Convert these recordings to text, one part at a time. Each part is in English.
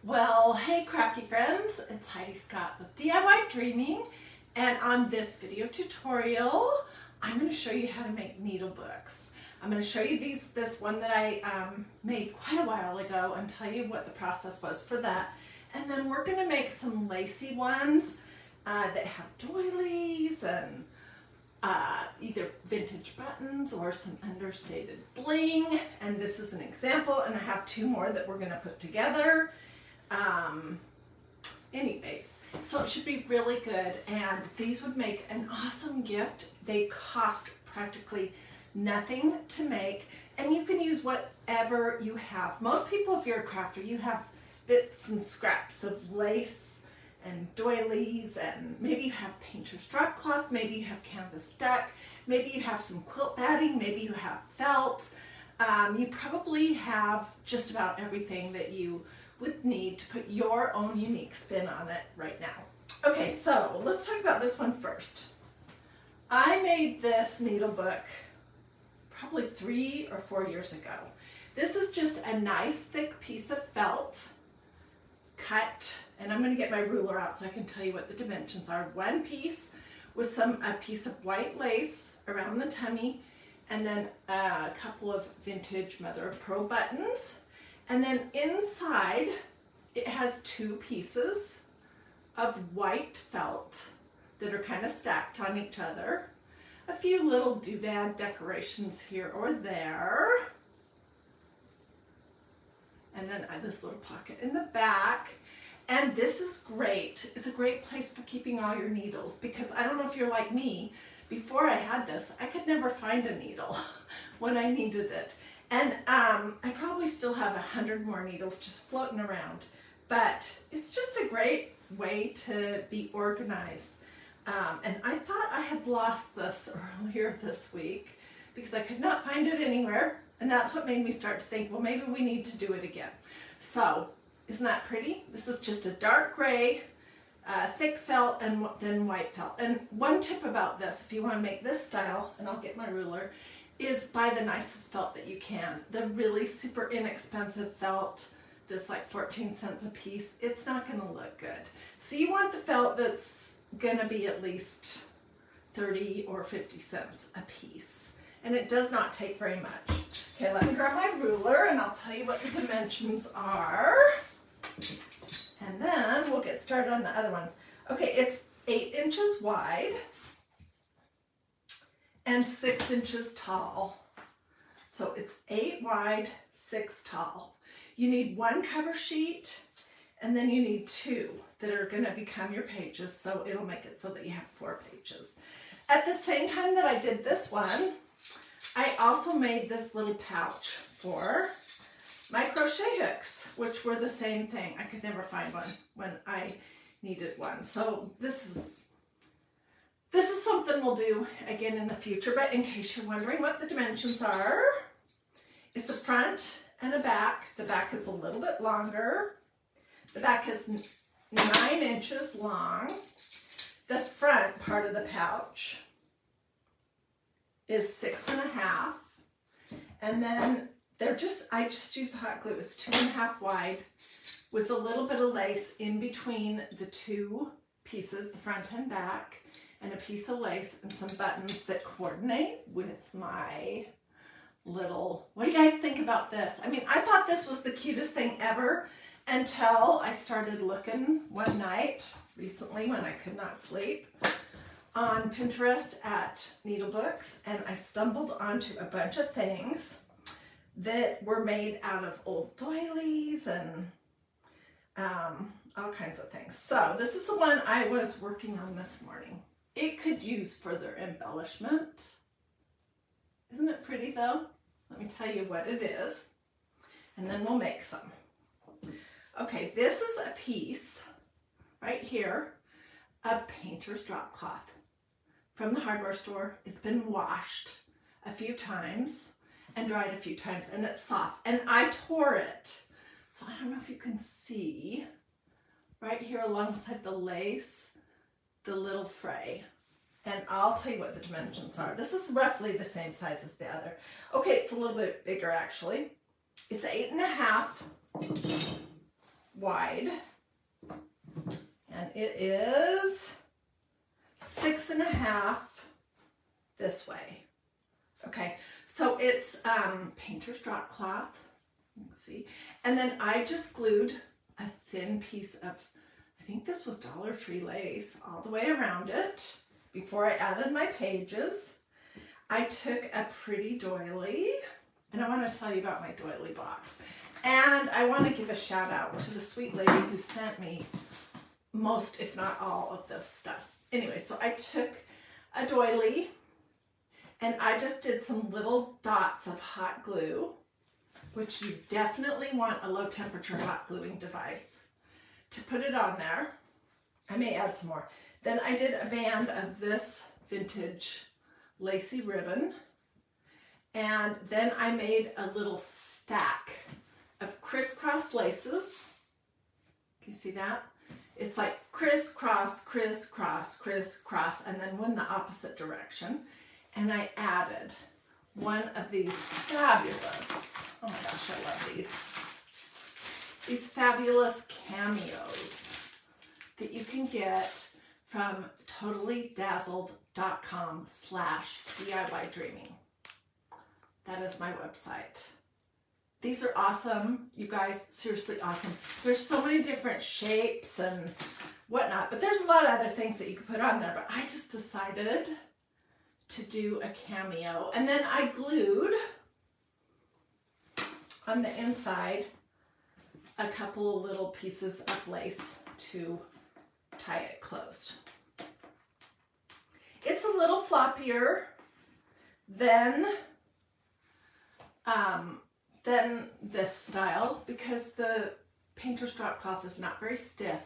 Well, hey crafty friends, it's Hiedi Scott with DIY Dreaming, and on this video tutorial I'm going to show you how to make needle books. I'm going to show you this one that I made quite a while ago and tell you what the process was for that, and then we're going to make some lacy ones that have doilies and either vintage buttons or some understated bling, and this is an example, and I have two more that we're going to put together. Anyways, so it should be really good, and these would make an awesome gift. They cost practically nothing to make, and you can use whatever you have. Most people, if you're a crafter, you have bits and scraps of lace and doilies, and maybe you have painter's drop cloth, maybe you have canvas duck, maybe you have some quilt batting, maybe you have felt. You probably have just about everything that you would need to put your own unique spin on it right now. Okay, so let's talk about this one first. I made this needle book probably 3 or 4 years ago. This is just a nice thick piece of felt cut, and I'm going to get my ruler out so I can tell you what the dimensions are. One piece with a piece of white lace around the tummy, and then a couple of vintage mother of pearl buttons. And then inside, it has 2 pieces of white felt that are kind of stacked on each other. A few little doodad decorations here or there. And then this little pocket in the back. And this is great. It's a great place for keeping all your needles, because I don't know if you're like me, before I had this, I could never find a needle when I needed it. And I probably still have 100 more needles just floating around, but it's just a great way to be organized. And I thought I had lost this earlier this week because I could not find it anywhere. And that's what made me start to think, well, maybe we need to do it again. So, isn't that pretty? This is just a dark gray, thick felt, and then white felt. And one tip about this, if you want to make this style, and I'll get my ruler, is buy the nicest felt that you can. The really super inexpensive felt that's like 14 cents a piece, it's not going to look good. So you want the felt that's going to be at least 30 or 50 cents a piece. And it does not take very much. Okay, let me grab my ruler and I'll tell you what the dimensions are. And then we'll get started on the other one. Okay, it's 8 inches wide and 6 inches tall. So it's 8 wide, 6 tall. You need 1 cover sheet, and then you need 2 that are going to become your pages, so it'll make it so that you have 4 pages. At the same time that I did this one, I also made this little pouch for my crochet hooks, which were the same thing. I could never find one when I needed one. So this is something we'll do again in the future, but in case you're wondering what the dimensions are, it's a front and a back. The back is a little bit longer. The back is 9 inches long. The front part of the pouch is 6.5. And then I just use hot glue. It's 2.5 wide with a little bit of lace in between the 2 pieces, the front and back, and a piece of lace and some buttons that coordinate with my little, what do you guys think about this? I mean, I thought this was the cutest thing ever until I started looking one night recently when I could not sleep on Pinterest at needle books, and I stumbled onto a bunch of things that were made out of old doilies and all kinds of things. So this is the one I was working on this morning. It could use further embellishment. Isn't it pretty though? Let me tell you what it is, and then we'll make some. Okay, this is a piece right here of painter's drop cloth from the hardware store. It's been washed a few times and dried a few times, and it's soft, and I tore it. So I don't know if you can see right here alongside the lace, the little fray. And I'll tell you what the dimensions are. This is roughly the same size as the other. Okay, it's a little bit bigger actually. It's 8.5 wide, and it is 6.5 this way. Okay, so it's painter's drop cloth, you can see, and then I just glued a thin piece of, I think this was Dollar Tree lace, all the way around it before I added my pages. I took a pretty doily, and I want to tell you about my doily box. And I want to give a shout out to the sweet lady who sent me most, if not all, of this stuff. Anyway, so I took a doily and I just did some little dots of hot glue, which you definitely want a low temperature hot gluing device to put it on there. I may add some more. Then I did a band of this vintage lacy ribbon, and then I made a little stack of crisscross laces. Can you see that? It's like crisscross, crisscross, crisscross, and then one the opposite direction. And I added one of these fabulous, oh my gosh, I love these fabulous cameos that you can get from totallydazzled.com/DIY dreaming. That is my website. These are awesome, you guys, seriously awesome. There's so many different shapes and whatnot, but there's a lot of other things that you can put on there, but I just decided to do a cameo. And then I glued on the inside a couple of little pieces of lace to tie it closed. It's a little floppier than this style because the painter's drop cloth is not very stiff,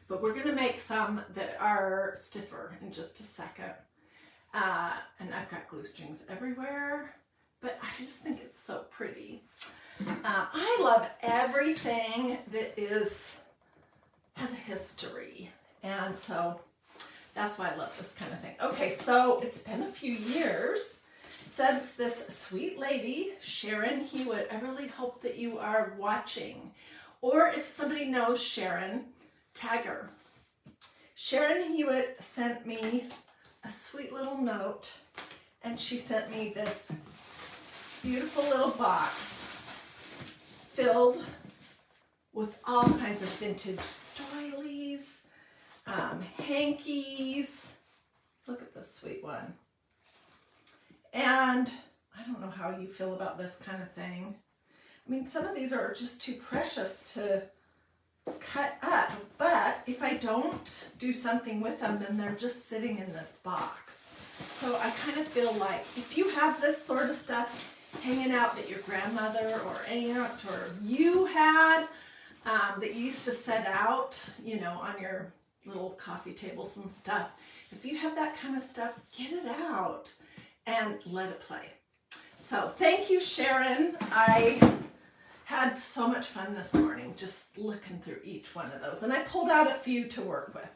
but we're gonna make some that are stiffer in just a second. And I've got glue strings everywhere, but I just think it's so pretty. I love everything that has a history, and so that's why I love this kind of thing. Okay, so it's been a few years since this sweet lady, Sharon Hewitt, I really hope that you are watching, or if somebody knows Sharon, tag her. Sharon Hewitt sent me a sweet little note, and she sent me this beautiful little box filled with all kinds of vintage doilies, hankies. Look at this sweet one. And I don't know how you feel about this kind of thing. I mean, some of these are just too precious to cut up, but if I don't do something with them, then they're just sitting in this box. So I kind of feel like if you have this sort of stuff hanging out that your grandmother or aunt or you had, that you used to set out, you know, on your little coffee tables and stuff, if you have that kind of stuff, get it out and let it play. So thank you, Sharon. I had so much fun this morning just looking through each one of those, and I pulled out a few to work with.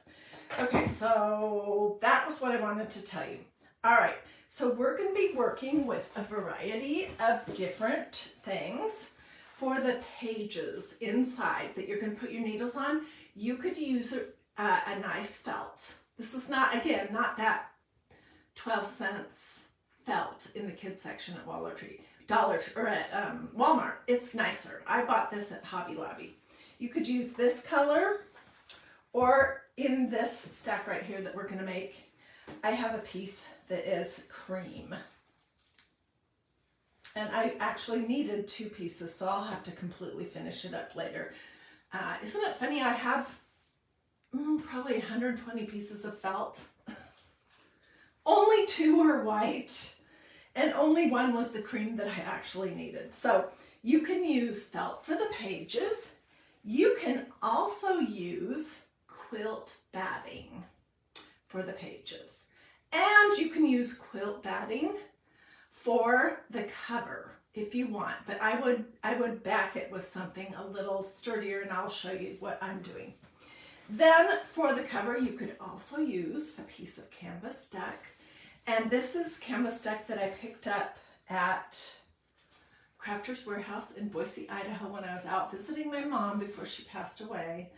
Okay, so that was what I wanted to tell you. All right, so we're going to be working with a variety of different things for the pages inside that you're going to put your needles on. You could use a nice felt. This is not, again, not that 12 cents felt in the kids section at Walmart. It's nicer. I bought this at Hobby Lobby. You could use this color, or in this stack right here that we're going to make, I have a piece that is cream. And I actually needed 2 pieces, so I'll have to completely finish it up later. Isn't it funny? I have probably 120 pieces of felt. Only 2 are white, and only 1 was the cream that I actually needed. So you can use felt for the pages. You can also use quilt batting for the pages. And you can use quilt batting for the cover if you want, but I would back it with something a little sturdier, and I'll show you what I'm doing. Then for the cover, you could also use a piece of canvas deck. And this is canvas deck that I picked up at Crafters Warehouse in Boise, Idaho when I was out visiting my mom before she passed away.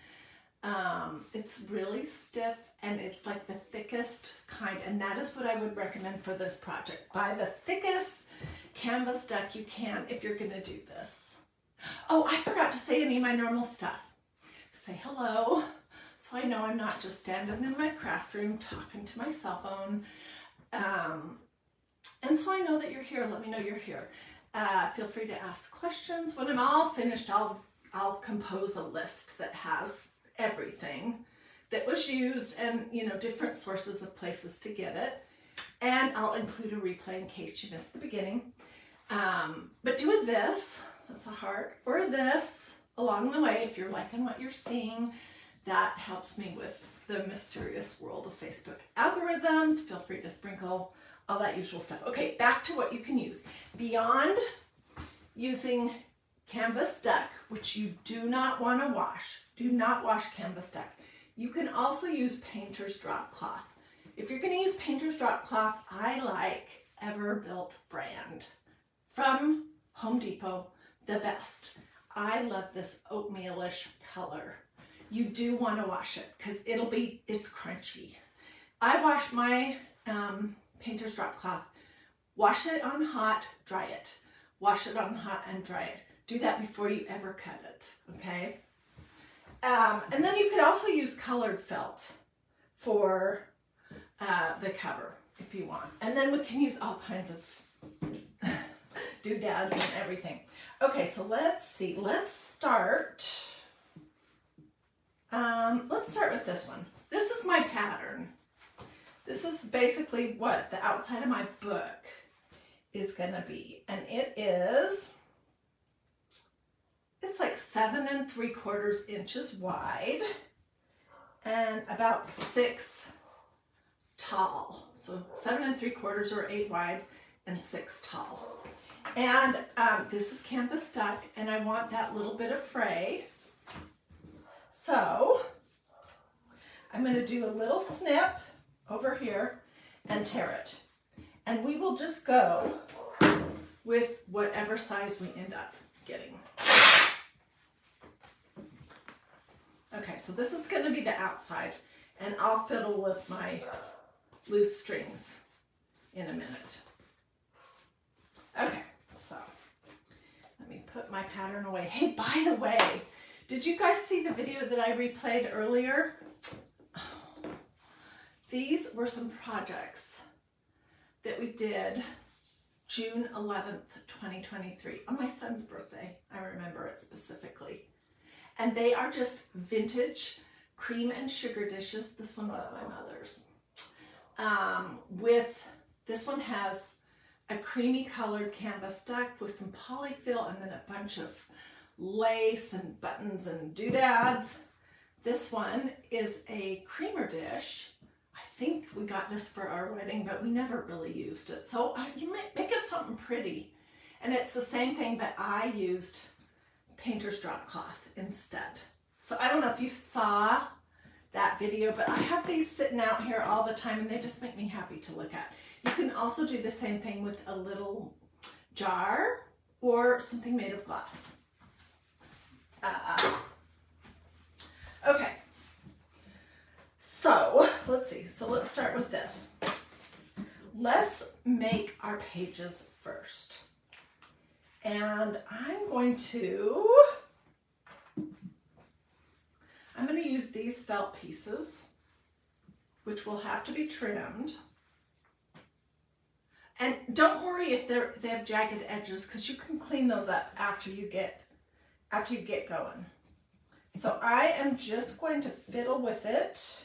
It's really stiff and it's like the thickest kind, and that is what I would recommend for this project. Buy the thickest canvas deck you can if you're gonna do this. Oh, I forgot to say any of my normal stuff. Say hello, so I know I'm not just standing in my craft room talking to my cell phone. And so I know that you're here. Let me know you're here. Feel free to ask questions. When I'm all finished, I'll compose a list that has everything that was used and, you know, different sources of places to get it. And I'll include a replay in case you missed the beginning. But do this, that's a heart, or this along the way if you're liking what you're seeing. That helps me with the mysterious world of Facebook algorithms. Feel free to sprinkle all that usual stuff. Okay, back to what you can use. Beyond using canvas deck, which you do not want to wash, do not wash canvas deck. You can also use painter's drop cloth. If you're going to use painter's drop cloth, I like Everbilt brand from Home Depot, the best. I love this oatmealish color. You do want to wash it because it's crunchy. I wash my painter's drop cloth. Wash it on hot, dry it. Wash it on hot and dry it. Do that before you ever cut it, okay? And then you could also use colored felt for the cover if you want. And then we can use all kinds of doodads and everything. Okay, so let's see. Let's start with this one. This is my pattern. This is basically what the outside of my book is gonna be. And it's like 7 3/4 inches wide and about 6 tall. So 7 3/4 or 8 wide and 6 tall. And this is canvas duck, and I want that little bit of fray. So I'm going to do a little snip over here and tear it. And we will just go with whatever size we end up getting. Okay, so this is going to be the outside, and I'll fiddle with my loose strings in a minute. Okay, so let me put my pattern away. Hey, by the way, did you guys see the video that I replayed earlier? These were some projects that we did June 11th, 2023, on my son's birthday. I remember it specifically. And they are just vintage cream and sugar dishes. This one was my mother's. This one has a creamy colored canvas duck with some polyfill and then a bunch of lace and buttons and doodads. This one is a creamer dish. I think we got this for our wedding, but we never really used it. So you might make it something pretty. And it's the same thing, but I used painter's drop cloth instead. So I don't know if you saw that video, but I have these sitting out here all the time and they just make me happy to look at. You can also do the same thing with a little jar or something made of glass. Okay, so let's see. So let's start with this. Let's make our pages first. And I'm going to use these felt pieces, which will have to be trimmed. And don't worry if they have jagged edges, because you can clean those up after you get going. So I am just going to fiddle with it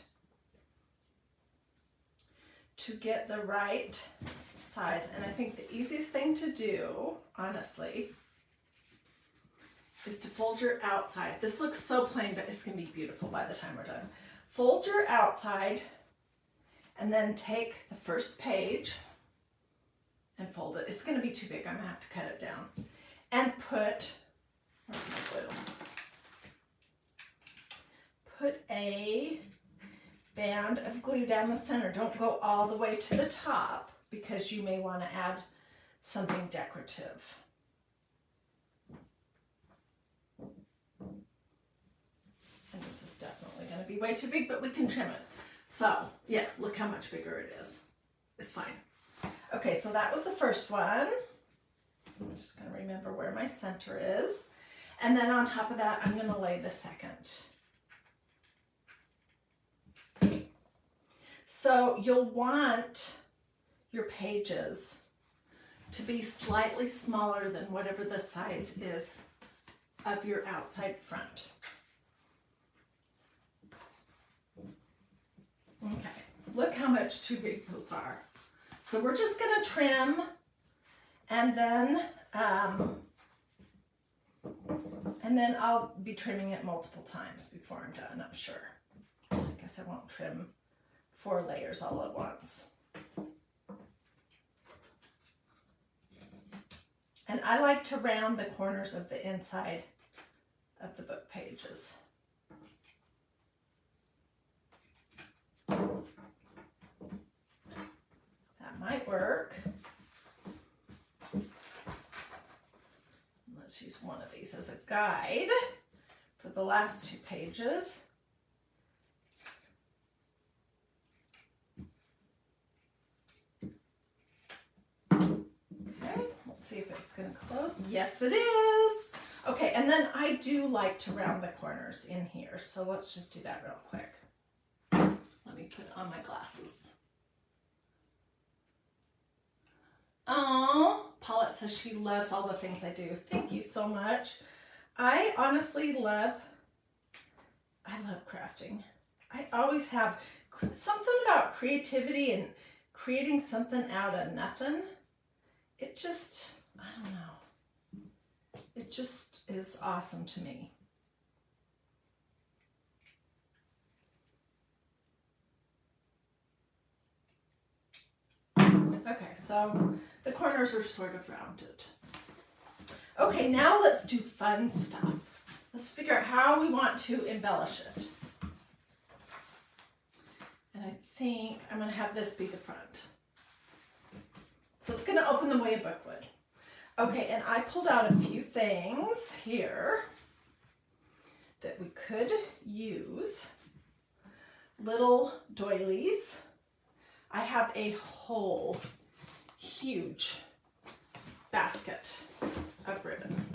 to get the right size. And I think the easiest thing to do, honestly, is to fold your outside. This looks so plain, but it's going to be beautiful by the time we're done. Fold your outside and then take the first page and fold it. It's going to be too big. I'm going to have to cut it down. And put, where's my glue? Put a band of glue down the center. Don't go all the way to the top because you may want to add something decorative. be way too big, but we can trim it. So yeah, look how much bigger it is. It's fine. Okay, so that was the first one. I'm just going to remember where my center is. And then on top of that, I'm going to lay the second. So you'll want your pages to be slightly smaller than whatever the size is of your outside front. Okay, look how much too big those are. So we're just going to trim, and then I'll be trimming it multiple times before I'm done, I'm sure. I guess I won't trim 4 layers all at once. And I like to round the corners of the inside of the book pages. That might work. Let's use one of these as a guide for the last 2 pages. Okay, let's see if it's going to close. Yes, it is. Okay, and then I do like to round the corners in here, so let's just do that real quick. Let me put on my glasses. Oh, Paulette says she loves all the things I do. Thank you so much. I honestly love crafting. I always have something about creativity and creating something out of nothing. It just, I don't know. It just is awesome to me. Okay, so the corners are sort of rounded. Okay, now let's do fun stuff. Let's figure out how we want to embellish it. And I think I'm going to have this be the front. So it's going to open the way a book would. Okay, and I pulled out a few things here that we could use. Little doilies. I have a whole huge basket of ribbon,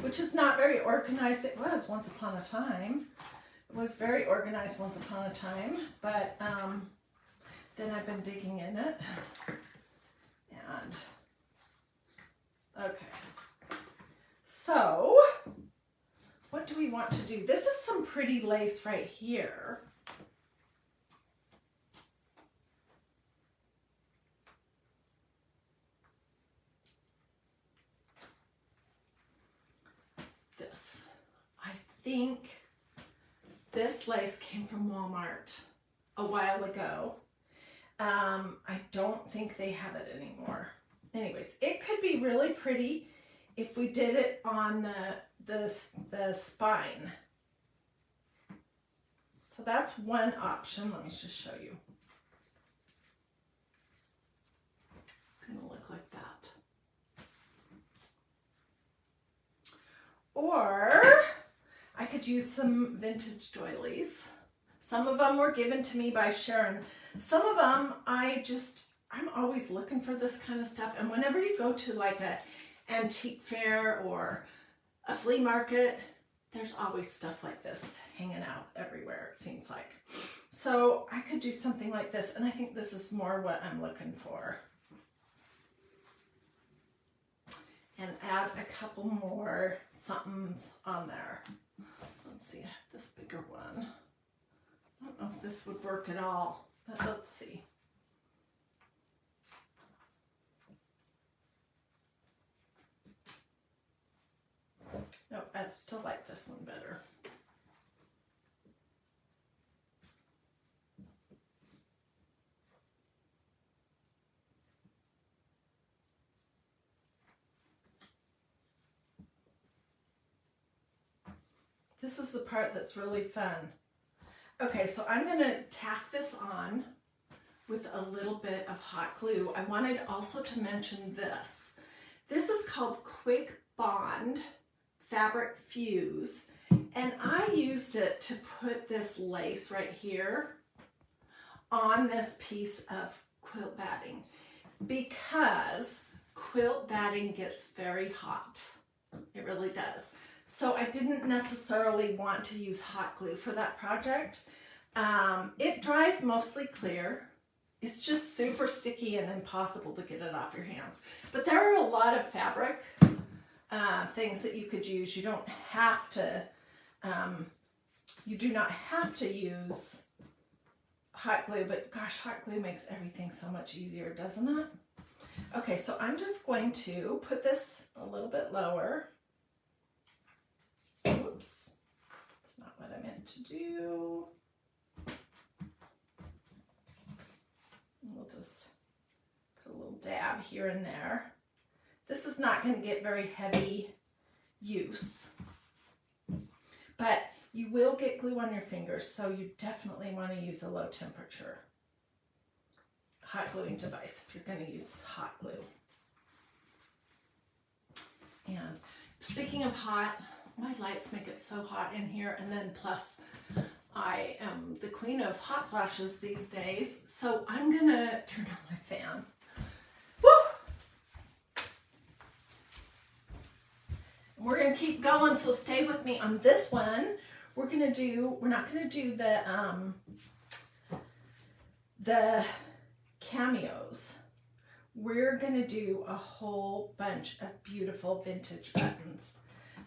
which is not very organized. It was once upon a time. It was very organized once upon a time, but then I've been digging in it. And okay, so what do we want to do? This is some pretty lace right here. This, I think this lace came from Walmart a while ago. I don't think they have it anymore. Anyways, it could be really pretty if we did it on the spine. So that's one option. Let me just show you. It's gonna look like that. Or I could use some vintage doilies. Some of them were given to me by Sharon. Some of them I'm always looking for this kind of stuff. And whenever you go to like a antique fair or a flea market, there's always stuff like this hanging out everywhere, it seems like. So I could do something like this, and I think this is more what I'm looking for. And add a couple more somethings on there. Let's see, I have this bigger one. I don't know if this would work at all, but let's see. Nope, I'd still like this one better. This is the part that's really fun. Okay, so I'm gonna tack this on with a little bit of hot glue. I wanted also to mention this. This is called Quick Bond Fabric Fuse, And I used it to put this lace right here on this piece of quilt batting because quilt batting gets very hot. It really does. So I didn't necessarily want to use hot glue for that project. It dries mostly clear. It's just super sticky and impossible to get it off your hands. But there are a lot of fabric things that you could use. You don't have to, you do not have to use hot glue, but gosh, hot glue makes everything so much easier, doesn't it? Okay, so I'm just going to put this a little bit lower. Oops, that's not what I meant to do. We'll just put a little dab here and there. This is not going to get very heavy use, but you will get glue on your fingers, so you definitely want to use a low temperature hot gluing device if you're going to use hot glue. And speaking of hot, my lights make it so hot in here, and then plus I am the queen of hot flashes these days, so I'm gonna turn on my fan. Woo! We're gonna keep going, so stay with me on this one. We're not gonna do the cameos. We're gonna do a whole bunch of beautiful vintage buttons,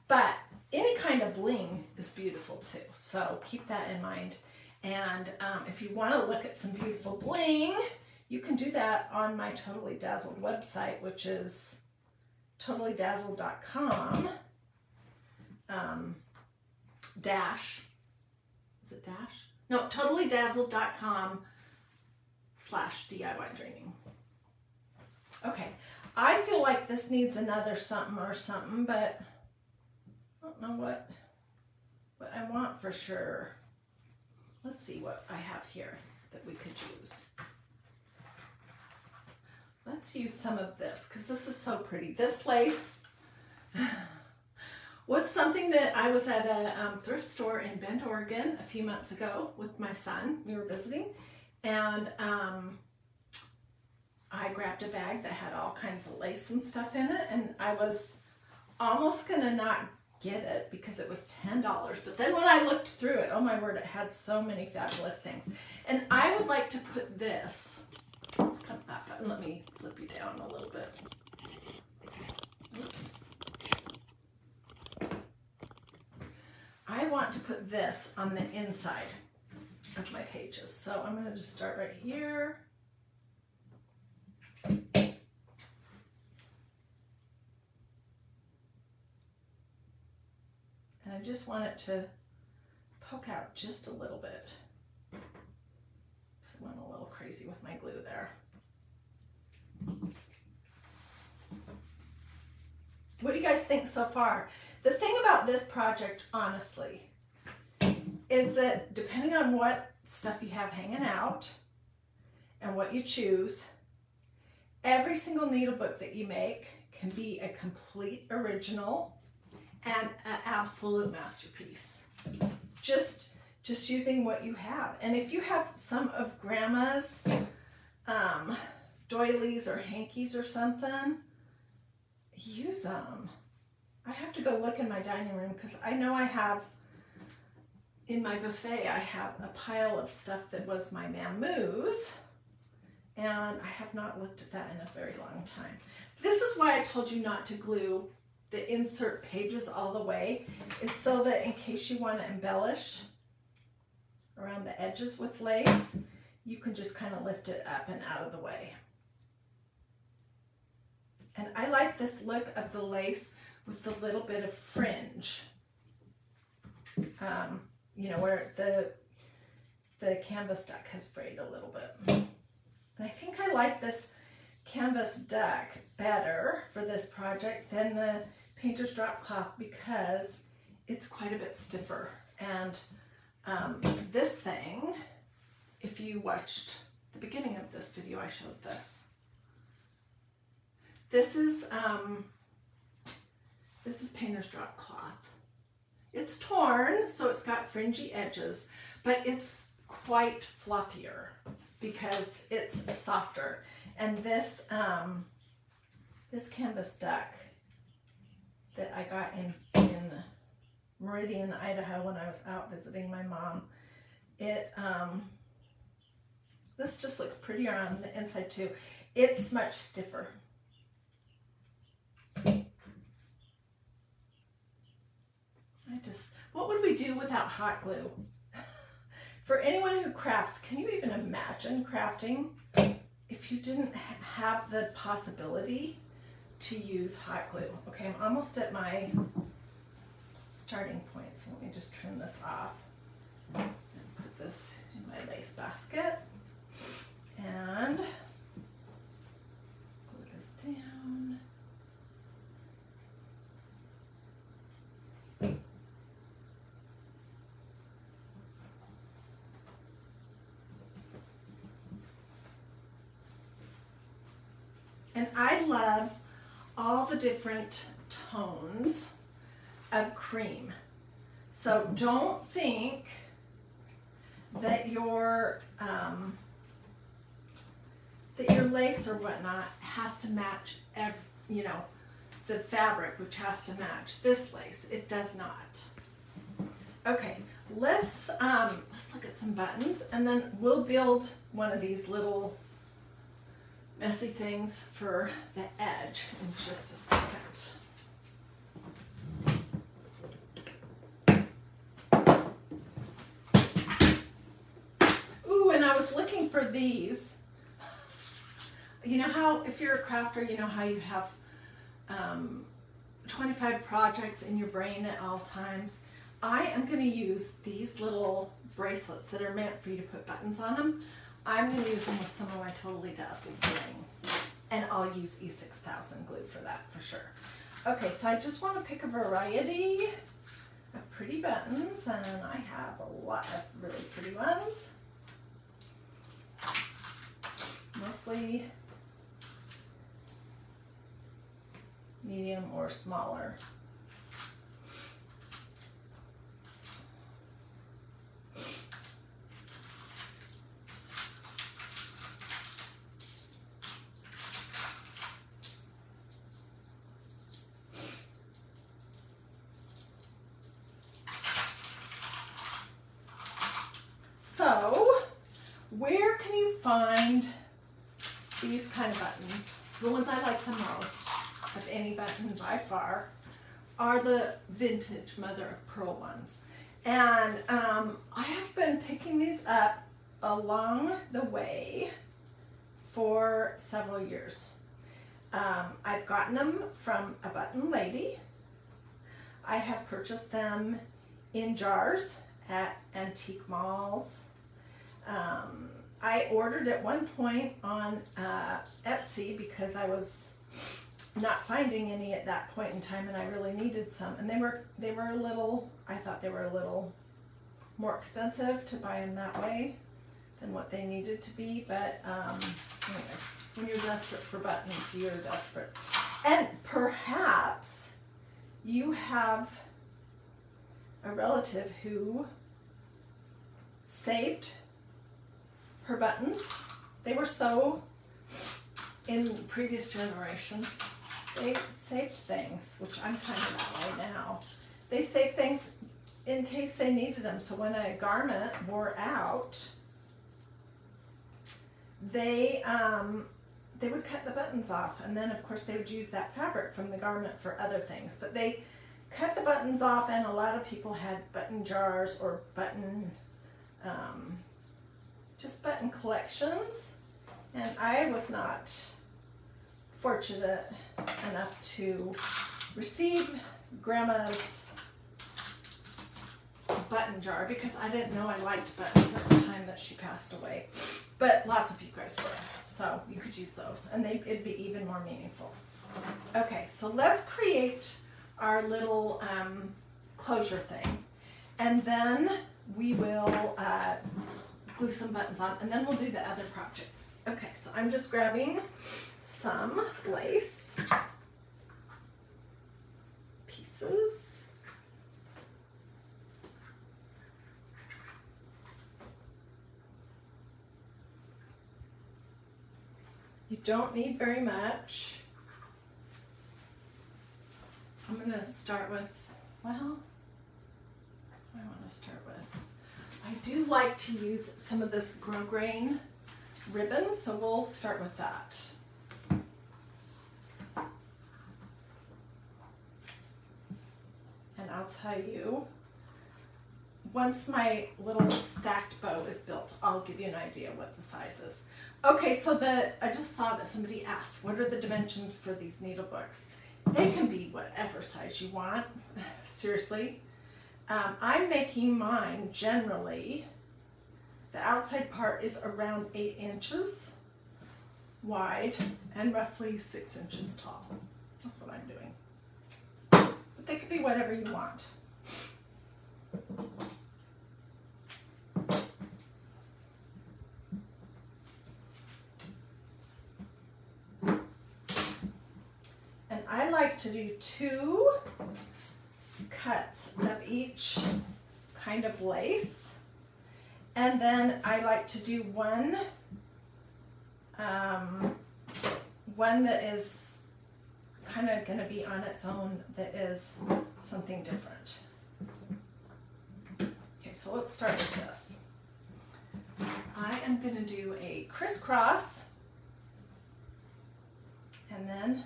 but any kind of bling is beautiful too, so keep that in mind. And if you want to look at some beautiful bling, you can do that on my Totally Dazzled website, which is totallydazzled.com totallydazzled.com/DIY dreaming. Okay, I feel like this needs another something or something, but I don't know what I want for sure. Let's see what I have here that we could use. Let's use some of this because this is so pretty. This lace was something that I was at a thrift store in Bend, Oregon a few months ago with my son. We were visiting, and I grabbed a bag that had all kinds of lace and stuff in it, and I was almost gonna not get it because it was $10, but then when I looked through it, oh my word, it had so many fabulous things. And I would like to put this, let's cut that button, let me flip you down a little bit. Oops. I want to put this on the inside of my pages, so I'm going to just start right here. And I just want it to poke out just a little bit. So I went a little crazy with my glue there. What do you guys think so far? The thing about this project, honestly, is that depending on what stuff you have hanging out and what you choose, every single needlebook that you make can be a complete original and an absolute masterpiece. Just using what you have. And if you have some of Grandma's doilies or hankies or something, use them. I have to go look in my dining room because I know I have, in my buffet, I have a pile of stuff that was my Mamoo's, and I have not looked at that in a very long time. This is why I told you not to glue the insert pages all the way, is so that in case you want to embellish around the edges with lace, you can just kind of lift it up and out of the way. And I like this look of the lace with the little bit of fringe, you know, where the canvas duck has frayed a little bit. And I think I like this canvas duck better for this project than the painter's drop cloth because it's quite a bit stiffer. And this thing, if you watched the beginning of this video, I showed this. This is painter's drop cloth. It's torn, so it's got fringy edges, but it's quite floppier because it's softer. And this this canvas duck that I got in Meridian, Idaho when I was out visiting my mom, this just looks prettier on the inside too. It's much stiffer. What would we do without hot glue? For anyone who crafts, can you even imagine crafting if you didn't have the possibility to use hot glue? Okay, I'm almost at my starting point, so let me just trim this off and put this in my lace basket and glue this down. And I love all the different tones of cream. So don't think that your lace or whatnot has to match the fabric, which has to match this lace. It does not. Okay, let's look at some buttons, and then we'll build one of these little messy things for the edge in just a second. Ooh, and I was looking for these. You know how, if you're a crafter, you know how you have 25 projects in your brain at all times? I am going to use these little bracelets that are meant for you to put buttons on them. I'm going to use them with some of my Totally Dazzly bling, and I'll use E6000 glue for that for sure. Okay, so I just want to pick a variety of pretty buttons, and I have a lot of really pretty ones. Mostly medium or smaller. So, where can you find these kind of buttons? The ones I like the most of any button by far are the vintage mother of pearl ones. And I have been picking these up along the way for several years. I've gotten them from a button lady. I have purchased them in jars at antique malls. I ordered at one point on Etsy because I was not finding any at that point in time, and I really needed some. And they were a little, I thought they were a little more expensive to buy them that way than what they needed to be. But anyways, when you're desperate for buttons, you're desperate. And perhaps you have a relative who saved her buttons. They were so, in previous generations, they saved things, which I'm kind of that way now. They saved things in case they needed them. So when a garment wore out, they would cut the buttons off, and then of course they would use that fabric from the garment for other things. But they cut the buttons off, and a lot of people had button jars or button, just button collections. And I was not fortunate enough to receive Grandma's button jar because I didn't know I liked buttons at the time that she passed away. But lots of you guys were, so you could use those, and it'd be even more meaningful. Okay, so let's create our little closure thing, and then we will glue some buttons on, and then we'll do the other project. Okay, so I'm just grabbing some lace pieces. You don't need very much. I'm going to start with, well, what do I want to start with? I do like to use some of this grosgrain ribbon, so we'll start with that. And I'll tell you, once my little stacked bow is built, I'll give you an idea what the size is. Okay, so I just saw that somebody asked, what are the dimensions for these needle books? They can be whatever size you want, seriously. I'm making mine generally, the outside part is around 8 inches wide and roughly 6 inches tall. That's what I'm doing. But they could be whatever you want. And I like to do 2 cuts of each kind of lace. And then I like to do one that is kind of going to be on its own, that is something different. Okay, so let's start with this. I am going to do a crisscross, and then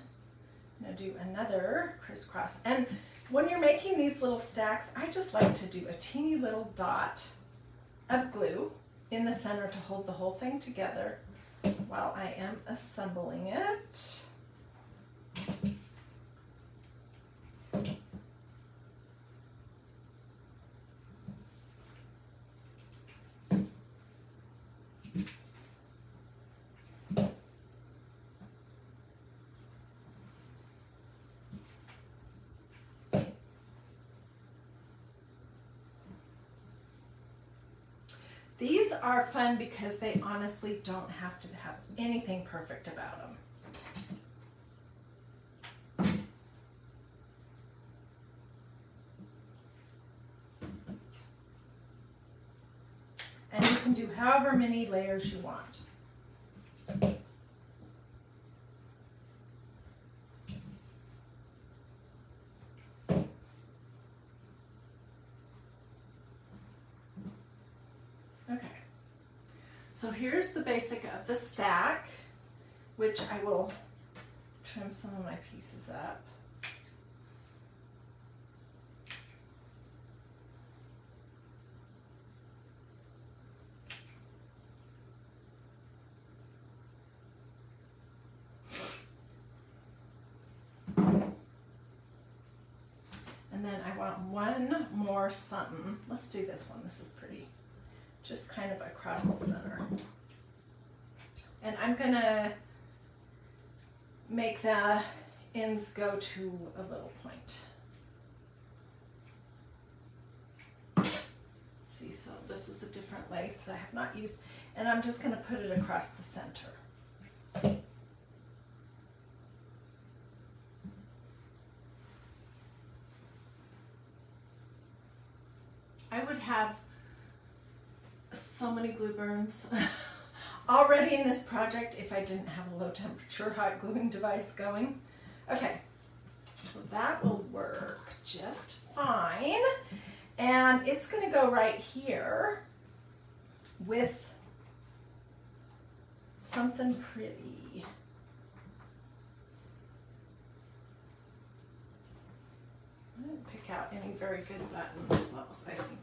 I'm going to do another crisscross. And when you're making these little stacks, I just like to do a teeny little dot of glue in the center to hold the whole thing together while I am assembling it. These are fun because they honestly don't have to have anything perfect about them. And you can do however many layers you want. Okay, so here's the basic of the stack, which I will trim some of my pieces up. And then I want one more something. Let's do this one. This is pretty. Just kind of across the center. And I'm gonna make the ends go to a little point. See, so this is a different lace that I have not used, and I'm just gonna put it across the center. I would have so many glue burns already in this project if I didn't have a low temperature hot gluing device going. Okay, so that will work just fine. And it's going to go right here with something pretty. I didn't pick out any very good buttons. What was I thinking?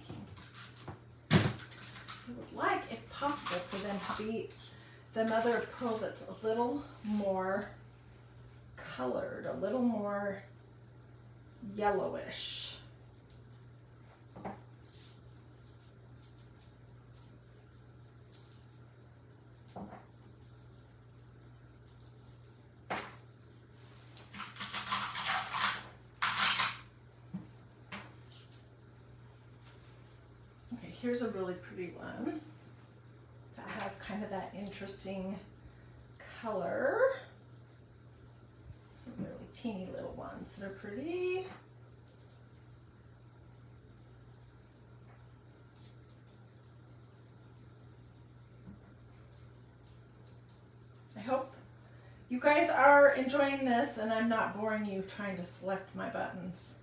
I would like, if possible, for them to be the mother of pearl that's a little more colored, a little more yellowish. Here's a really pretty one that has kind of that interesting color. Some really teeny little ones that are pretty. I hope You guys are enjoying this and I'm not boring you trying to select my buttons.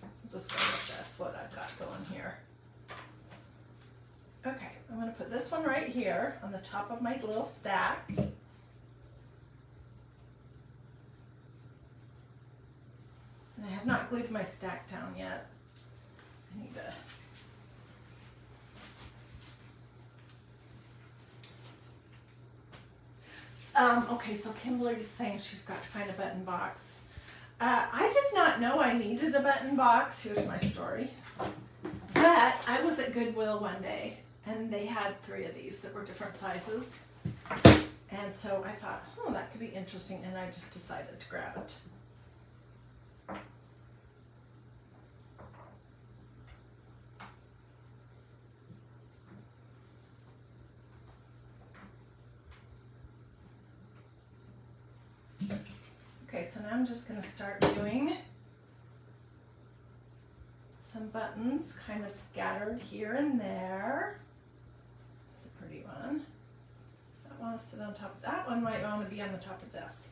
I'll just go with this, what I've got going here. Okay, I'm going to put this one right here on the top of my little stack. And I have not glued my stack down yet. I need to. Okay, so Kimberly's saying she's got to find a button box. I did not know I needed a button box. Here's my story. But I was at Goodwill one day and they had 3 of these that were different sizes. And so I thought, oh, that could be interesting. And I just decided to grab it. Okay, so now I'm just going to start doing some buttons kind of scattered here and there. That's a pretty one. Does that want to sit on top of that one? Might want to be on the top of this.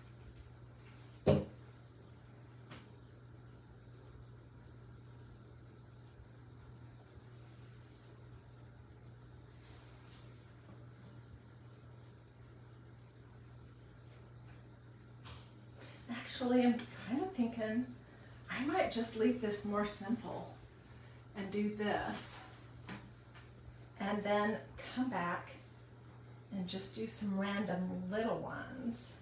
Actually, I'm kind of thinking I might just leave this more simple and do this and then come back and just do some random little ones.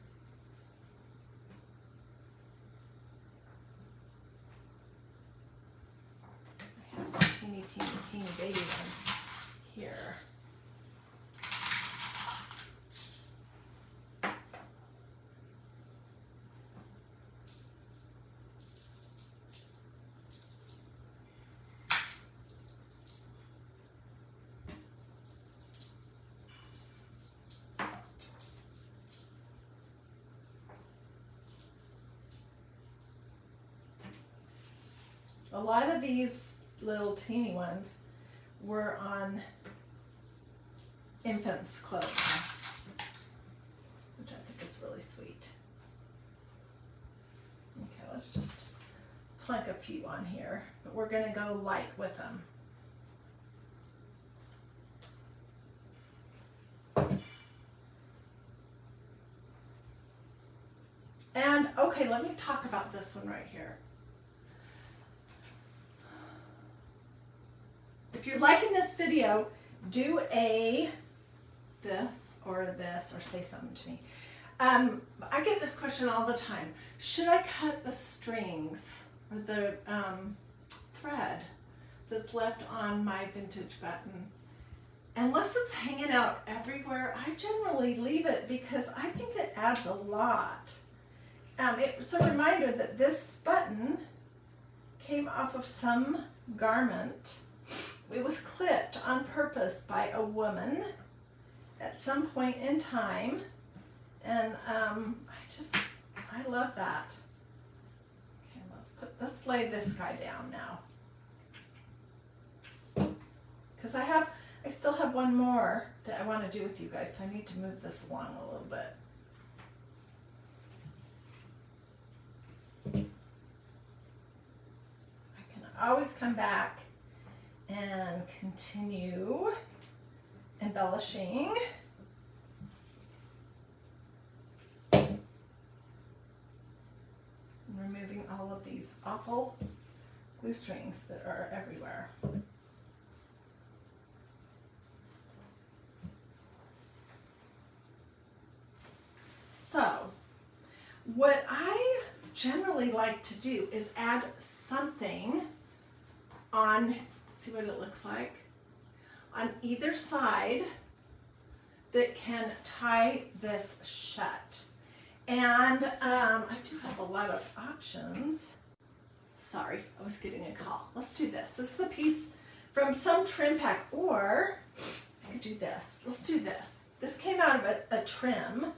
I have some teeny baby ones here. A lot of these little teeny ones were on infants' clothes, which I think is really sweet. Okay, let's just plunk a few on here, but we're going to go light with them. And okay, let me talk about this one right here. If you're liking this video, do this or say something to me. I get this question all the time. Should I cut the strings or the thread that's left on my vintage button? Unless it's hanging out everywhere, I generally leave it because I think it adds a lot. It's a reminder that this button came off of some garment. It was clipped on purpose by a woman at some point in time, and I love that. Okay, let's lay this guy down now, because I still have one more that I want to do with you guys, so I need to move this along a little bit. I can always come back and continue embellishing. And removing all of these awful glue strings that are everywhere. So, what I generally like to do is add something on, see what it looks like, on either side that can tie this shut. And I do have a lot of options. Sorry, I was getting a call. Let's do this. This is a piece from some trim pack, or I could do this. Let's do this. This came out of a trim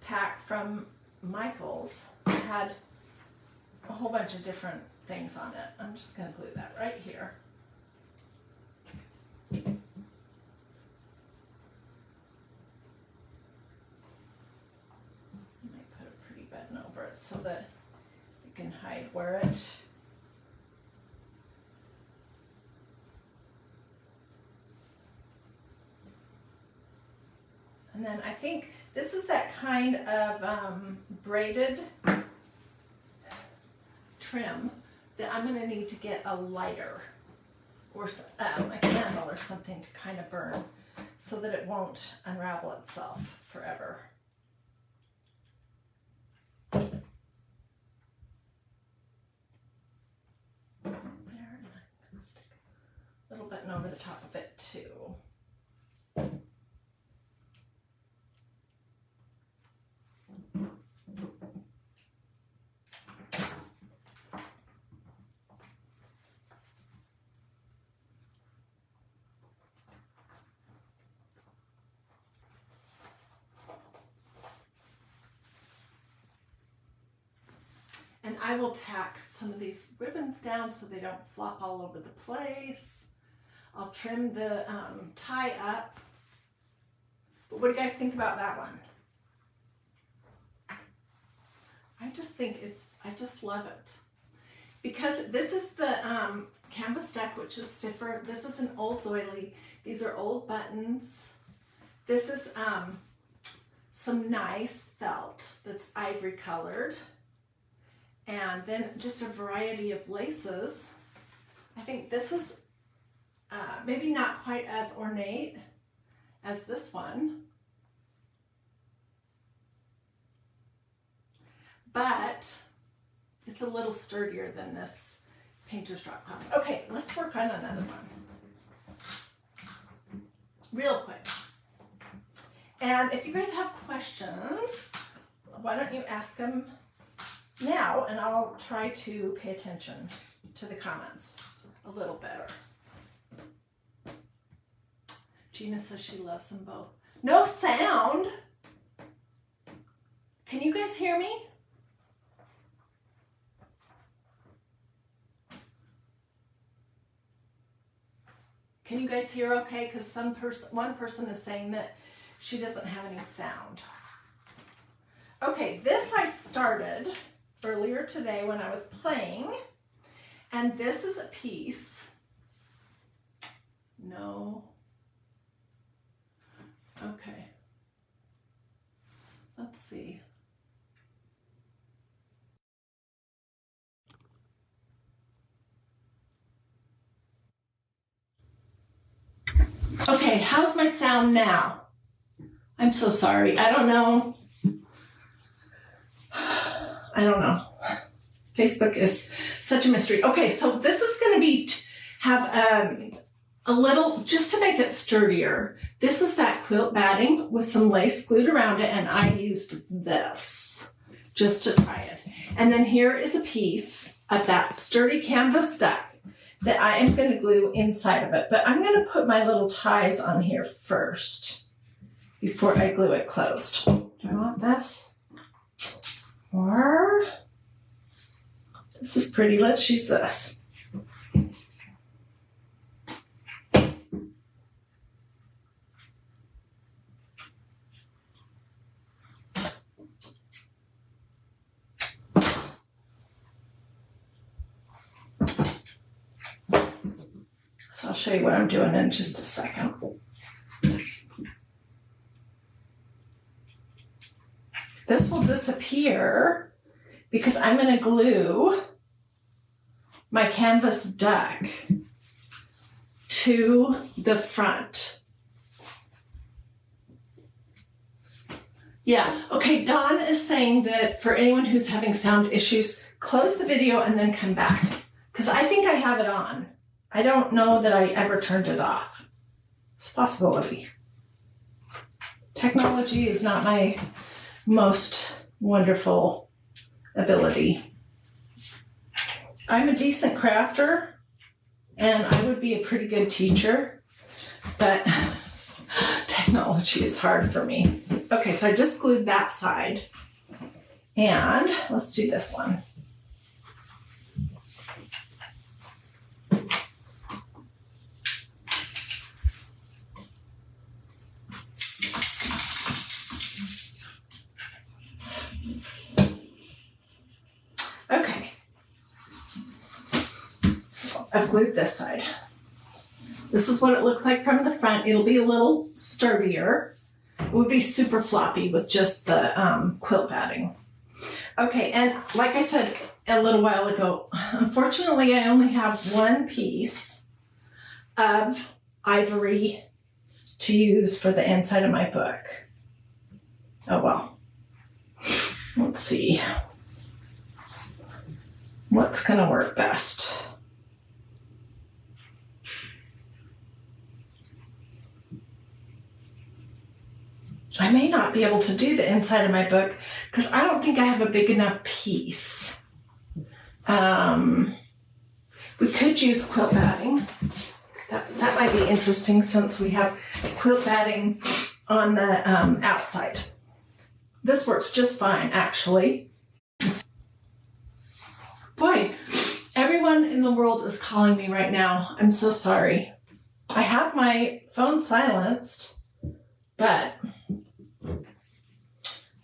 pack from Michael's. It had a whole bunch of different things on it. I'm just going to glue that right here. so that you can hide where it. And then I think this is that kind of braided trim that I'm going to need to get a lighter or a candle or something to kind of burn so that it won't unravel itself forever. There, and I'm going to stick a little button over the top of it too. And I will tack some of these ribbons down so they don't flop all over the place. I'll trim the tie up. But what do you guys think about that one? I just think I just love it. Because this is the canvas deck, which is stiffer. This is an old doily. These are old buttons. This is some nice felt that's ivory colored. And then just a variety of laces. I think this is maybe not quite as ornate as this one, but it's a little sturdier than this Painter's Drop Cloth. Okay, let's work on another one real quick. And if you guys have questions, why don't you ask them now, and I'll try to pay attention to the comments a little better. Gina says she loves them both. No sound. Can you guys hear me? Can you guys hear okay? Because one person is saying that she doesn't have any sound. Okay, this I started earlier today when I was playing, and this is a piece. No. Okay. Let's see. Okay, how's my sound now? I'm so sorry. I don't know. I don't know. Facebook is such a mystery. Okay, so this is going to be have a little, just to make it sturdier. This is that quilt batting with some lace glued around it, and I used this just to try it. And then here is a piece of that sturdy canvas deck that I am going to glue inside of it. But I'm going to put my little ties on here first before I glue it closed. Do I want this? Or this is pretty. Let's use this. So I'll show you what I'm doing in just a second. This will disappear because I'm going to glue my canvas deck to the front. Yeah, okay, Dawn is saying that for anyone who's having sound issues, close the video and then come back. Because I think I have it on. I don't know that I ever turned it off. It's a possibility. Technology is not my most wonderful ability. I'm a decent crafter and I would be a pretty good teacher, but technology is hard for me. Okay, so I just glued that side, and let's do this one. I've glued this side. This is what it looks like from the front. It'll be a little sturdier. It would be super floppy with just the quilt batting. Okay, and like I said a little while ago, unfortunately I only have one piece of ivory to use for the inside of my book. Oh well. Let's see. What's going to work best? I may not be able to do the inside of my book because I don't think I have a big enough piece. We could use quilt batting. That might be interesting since we have quilt batting on the outside. This works just fine, actually. Boy, everyone in the world is calling me right now. I'm so sorry. I have my phone silenced, but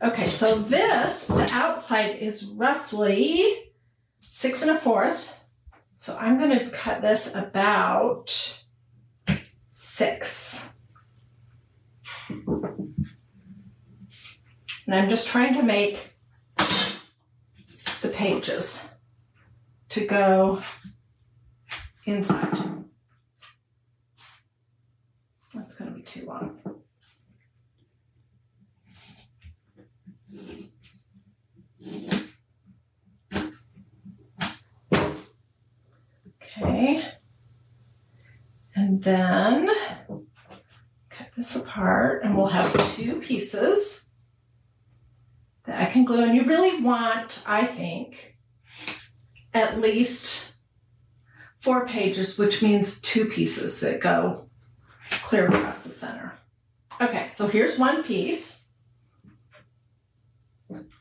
okay, so this, the outside is roughly 6 1/4. So I'm going to cut this about 6. And I'm just trying to make the pages to go inside. That's going to be too long. Okay. And then cut this apart and we'll have 2 pieces that I can glue. And you really want, I think, at least 4 pages, which means 2 pieces that go clear across the center. Okay, so here's one piece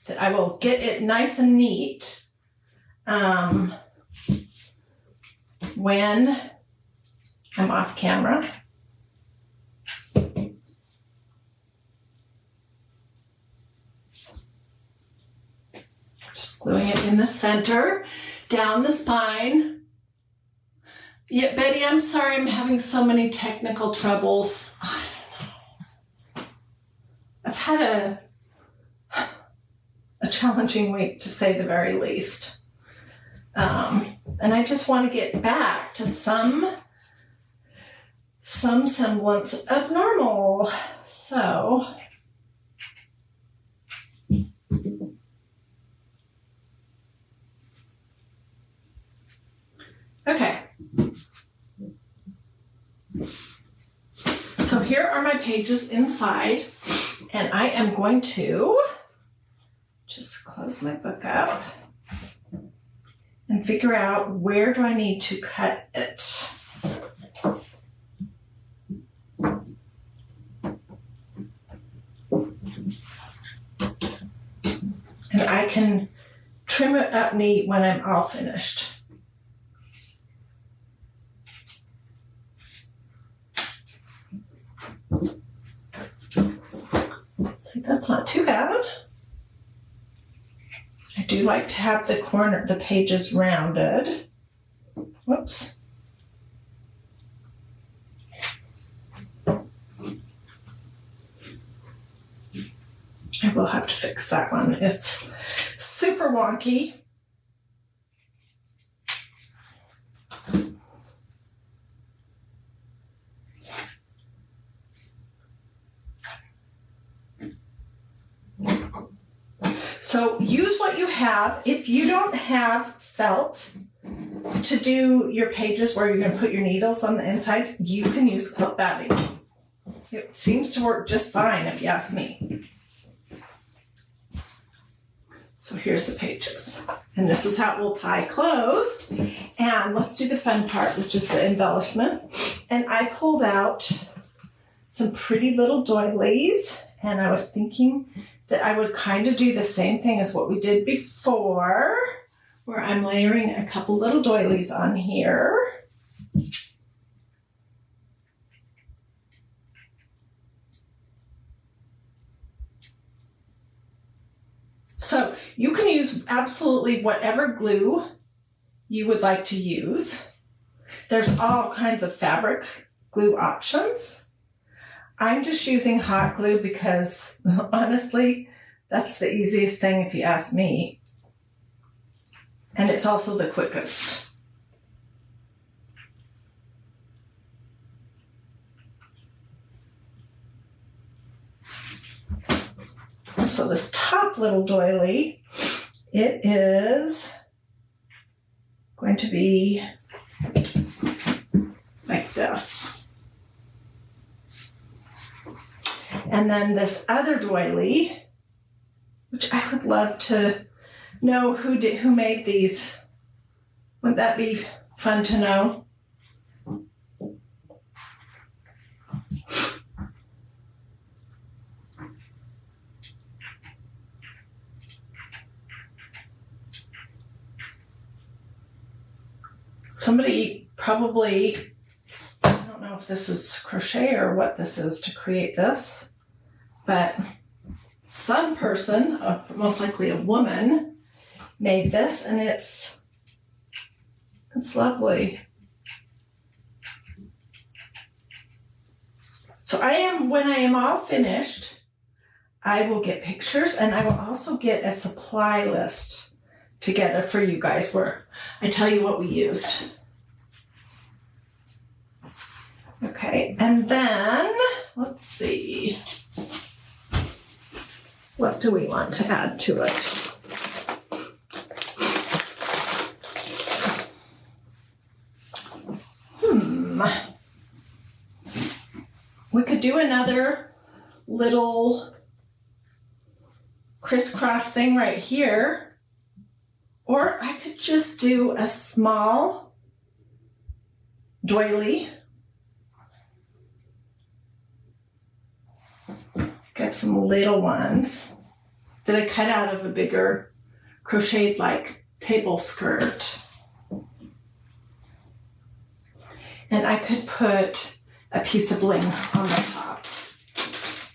that I will get it nice and neat when I'm off camera. Just gluing it in the center, down the spine. Yeah, Betty, I'm sorry I'm having so many technical troubles. I don't know. I've had a challenging week, to say the very least. And I just want to get back to some semblance of normal. So, okay. So here are my pages inside, and I am going to just close my book up and figure out where do I need to cut it. And I can trim it up neat when I'm all finished. See, that's not too bad. I do like to have the pages rounded. Whoops. I will have to fix that one. It's super wonky. So use what you have. If you don't have felt to do your pages where you're going to put your needles on the inside, you can use quilt batting. It seems to work just fine if you ask me. So here's the pages. And this is how it will tie closed. And let's do the fun part, which is the embellishment. And I pulled out some pretty little doilies. And I was thinking that I would kind of do the same thing as what we did before, where I'm layering a couple little doilies on here. So you can use absolutely whatever glue you would like to use. There's all kinds of fabric glue options. I'm just using hot glue because honestly, that's the easiest thing if you ask me. And it's also the quickest. So this top little doily, it is going to be like this. And then this other doily, which I would love to know who made these. Wouldn't that be fun to know? Somebody probably, I don't know if this is crochet or what this is to create this, but some person, most likely a woman, made this, and it's lovely. So when I am all finished, I will get pictures, and I will also get a supply list together for you guys where I tell you what we used. Okay, and then let's see. What do we want to add to it? We could do another little crisscross thing right here. Or I could just do a small doily. Got some little ones that I cut out of a bigger crocheted like table skirt. And I could put a piece of bling on the top.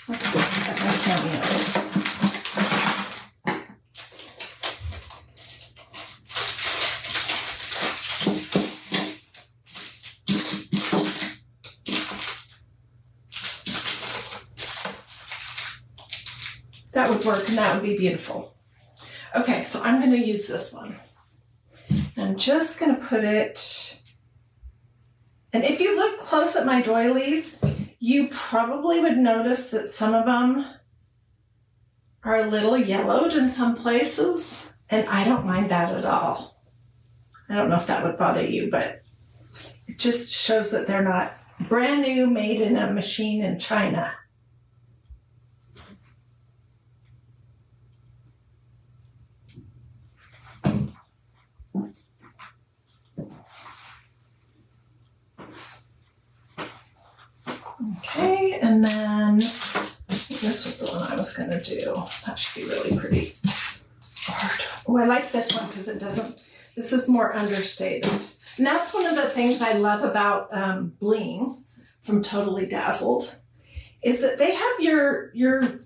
Let's look at my cameos. That would work, and that would be beautiful. Okay, so I'm going to use this one. I'm just going to put it, and if you look close at my doilies, you probably would notice that some of them are a little yellowed in some places, and I don't mind that at all. I don't know if that would bother you, but it just shows that they're not brand new, made in a machine in China. Okay, and then this was the one I was going to do. That should be really pretty. Oh, I like this one because it doesn't, this is more understated. And that's one of the things I love about Bling from Totally Dazzled, is that they have your you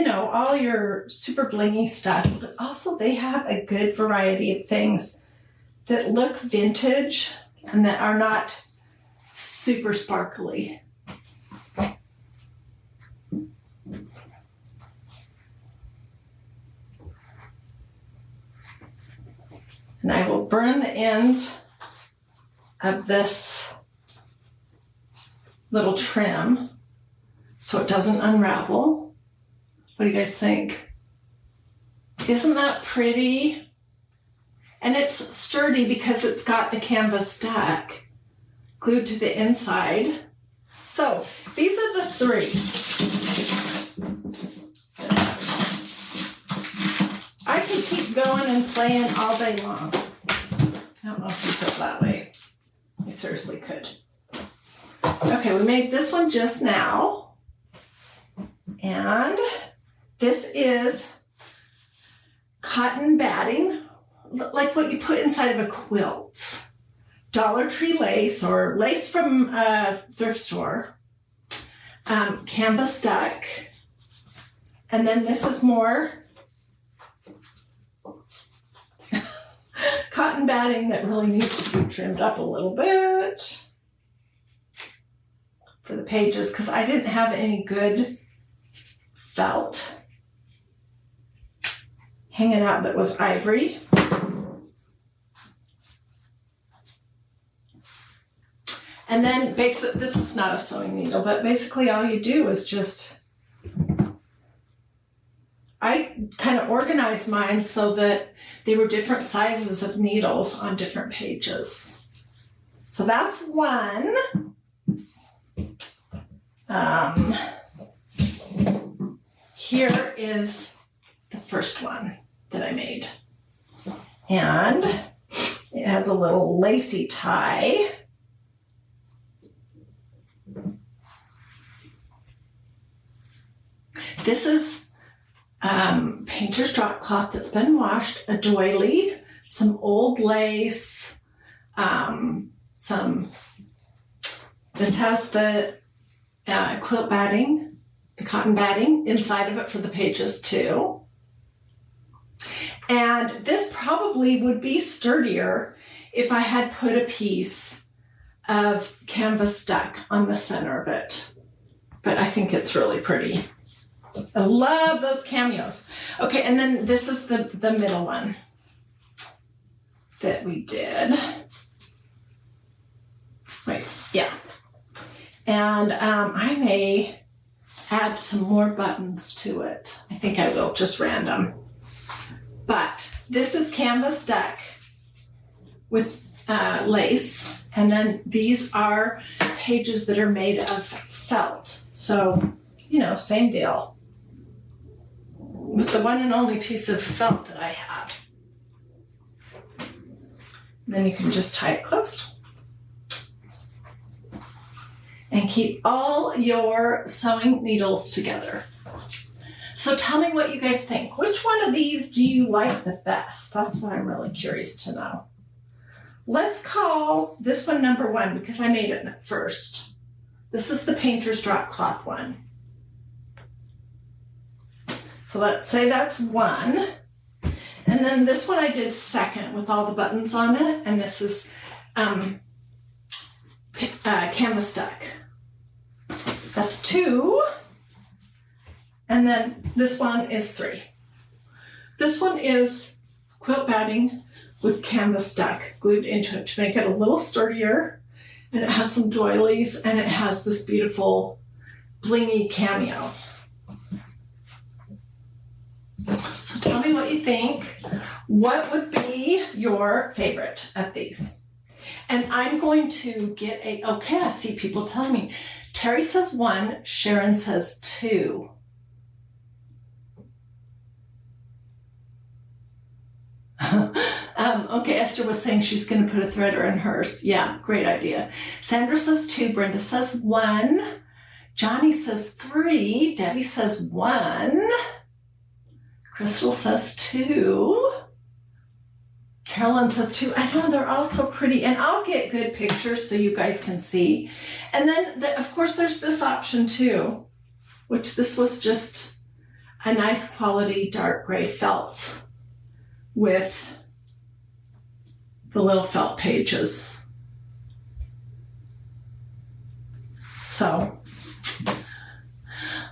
know, all your super blingy stuff, but also they have a good variety of things that look vintage and that are not super sparkly. And I will burn the ends of this little trim so it doesn't unravel. What do you guys think? Isn't that pretty? And it's sturdy because it's got the canvas stuck glued to the inside. So these are the three. I could keep going and playing all day long. I don't know if you feel that way. I seriously could. Okay, we made this one just now. And this is cotton batting, like what you put inside of a quilt. Dollar Tree lace or lace from a thrift store. Canvas duck. And then this is more cotton batting that really needs to be trimmed up a little bit for the pages because I didn't have any good felt hanging out that was ivory. And then basically, this is not a sewing needle, but basically all you do is just, I kind of organized mine so that they were different sizes of needles on different pages. So that's one. Here is the first one that I made. And it has a little lacy tie. This is painter's drop cloth that's been washed, a doily, some old lace, this has the quilt batting, the cotton batting inside of it for the pages too. And this probably would be sturdier if I had put a piece of canvas duck on the center of it. But I think it's really pretty. I love those cameos. Okay, and then this is the middle one that we did. Wait, yeah. And I may add some more buttons to it. I think I will, just random. But this is canvas duck with lace. And then these are pages that are made of felt. So, you know, same deal. With the one and only piece of felt that I had. And then you can just tie it close. And keep all your sewing needles together. So tell me what you guys think. Which one of these do you like the best? That's what I'm really curious to know. Let's call this one number 1 because I made it first. This is the painter's drop cloth one. So let's say that's 1. And then this one I did second with all the buttons on it. And this is canvas duck. That's 2. And then this one is 3. This one is quilt batting with canvas duck glued into it to make it a little sturdier. And it has some doilies and it has this beautiful blingy cameo. So tell me what you think. What would be your favorite of these? And I'm going to get a, okay, I see people telling me. Terry says 1, Sharon says 2. Okay, Esther was saying she's going to put a threader in hers. Yeah, great idea. Sandra says 2, Brenda says 1, Johnny says 3, Debbie says 1, Crystal says 2, Carolyn says 2. I know they're all so pretty, and I'll get good pictures so you guys can see. And then, of course, there's this option too, which this was just a nice quality dark gray felt with the little felt pages. So,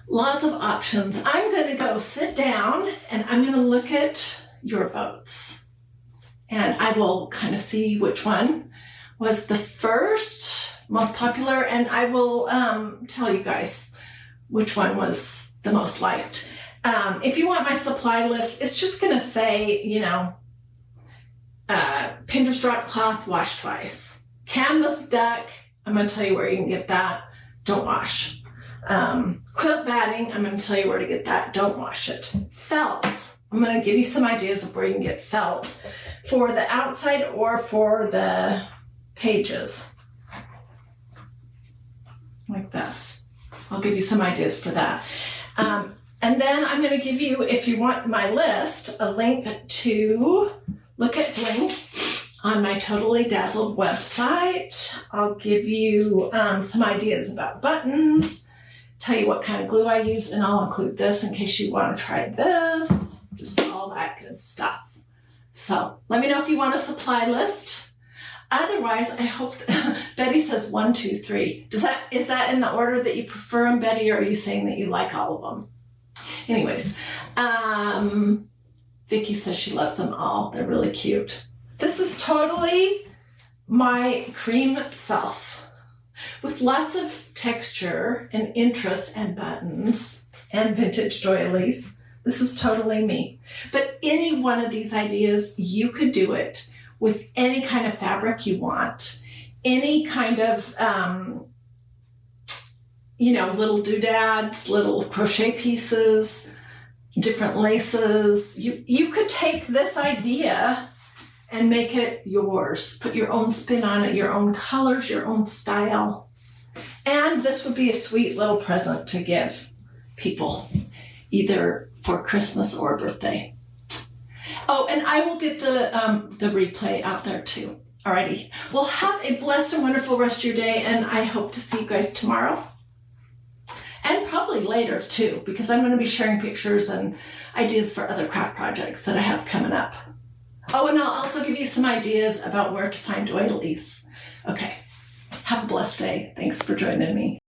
lots of options. I'm going to go sit down and I'm going to look at your votes. And I will kind of see which one was the first, most popular, and I will tell you guys which one was the most liked. If you want my supply list, it's just going to say, you know, painter's drop cloth, wash twice. Canvas duck, I'm going to tell you where you can get that. Don't wash. Quilt batting, I'm going to tell you where to get that. Don't wash it. Felt, I'm going to give you some ideas of where you can get felt for the outside or for the pages. Like this. I'll give you some ideas for that. And then I'm going to give you, if you want my list, a link to Look at Bling on my Totally Dazzled website. I'll give you some ideas about buttons, tell you what kind of glue I use, and I'll include this in case you want to try this, just all that good stuff. So let me know if you want a supply list. Otherwise, I hope Betty says 1, 2, 3. Is that in the order that you prefer them, Betty, or are you saying that you like all of them? Anyways, Vicky says she loves them all. They're really cute. This is totally my cream self with lots of texture and interest and buttons and vintage doilies. This is totally me. But any one of these ideas, you could do it with any kind of fabric you want, any kind of, little doodads, little crochet pieces, different laces. You could take this idea and make it yours. Put your own spin on it, your own colors, your own style. And this would be a sweet little present to give people, either for Christmas or birthday. Oh, and I will get the replay out there too. Alrighty. Well, have a blessed and wonderful rest of your day, and I hope to see you guys tomorrow. And probably later too, because I'm going to be sharing pictures and ideas for other craft projects that I have coming up. Oh, and I'll also give you some ideas about where to find doilies. Okay. Have a blessed day. Thanks for joining me.